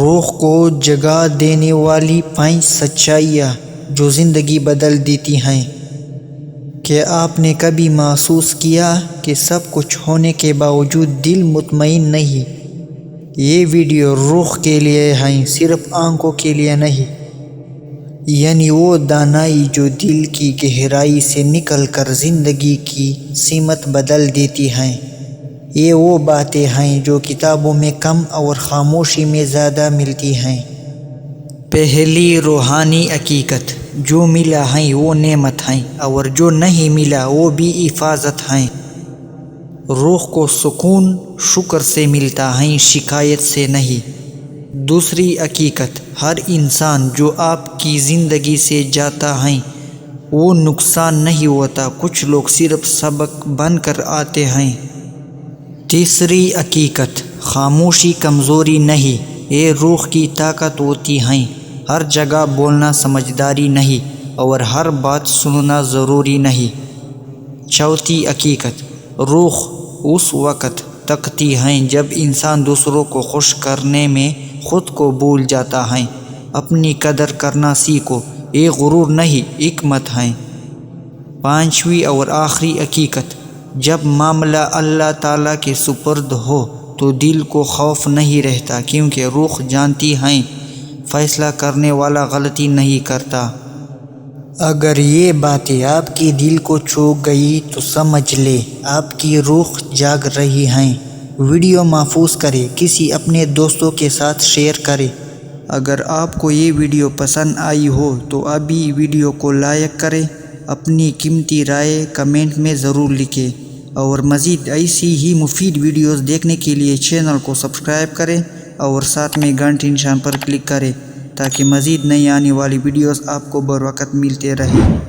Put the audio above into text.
روح کو جگا دینے والی 5 سچائیاں جو زندگی بدل دیتی ہیں۔ کیا آپ نے کبھی محسوس کیا کہ سب کچھ ہونے کے باوجود دل مطمئن نہیں؟ یہ ویڈیو روح کے لیے ہے، صرف آنکھوں کے لیے نہیں۔ یعنی وہ دانائی جو دل کی گہرائی سے نکل کر زندگی کی سمت بدل دیتی ہیں۔ یہ وہ باتیں ہیں جو کتابوں میں کم اور خاموشی میں زیادہ ملتی ہیں۔ پہلی روحانی حقیقت، جو ملا ہے وہ نعمت ہے، اور جو نہیں ملا وہ بھی حفاظت ہے۔ روح کو سکون شکر سے ملتا ہے، شکایت سے نہیں۔ دوسری حقیقت، ہر انسان جو آپ کی زندگی سے جاتا ہے وہ نقصان نہیں ہوتا، کچھ لوگ صرف سبق بن کر آتے ہیں۔ تیسری حقیقت، خاموشی کمزوری نہیں، یہ روح کی طاقت ہوتی ہے۔ ہر جگہ بولنا سمجھداری نہیں، اور ہر بات سننا ضروری نہیں۔ چوتھی حقیقت، روح اس وقت تکتی ہے جب انسان دوسروں کو خوش کرنے میں خود کو بھول جاتا ہے۔ اپنی قدر کرنا سیکھو، یہ غرور نہیں حکمت ہے۔ پانچویں اور آخری حقیقت، جب معاملہ اللہ تعالیٰ کے سپرد ہو تو دل کو خوف نہیں رہتا، کیونکہ روح جانتی ہے فیصلہ کرنے والا غلطی نہیں کرتا۔ اگر یہ باتیں آپ کے دل کو چھو گئی تو سمجھ لے آپ کی روح جاگ رہی ہے۔ ویڈیو محفوظ کریں، کسی اپنے دوستوں کے ساتھ شیئر کریں۔ اگر آپ کو یہ ویڈیو پسند آئی ہو تو ابھی ویڈیو کو لائک کریں، اپنی قیمتی رائے کمنٹ میں ضرور لکھیں، اور مزید ایسی ہی مفید ویڈیوز دیکھنے کے لیے چینل کو سبسکرائب کریں اور ساتھ میں گھنٹی نشان پر کلک کریں تاکہ مزید نئی آنے والی ویڈیوز آپ کو بر وقت ملتے رہیں۔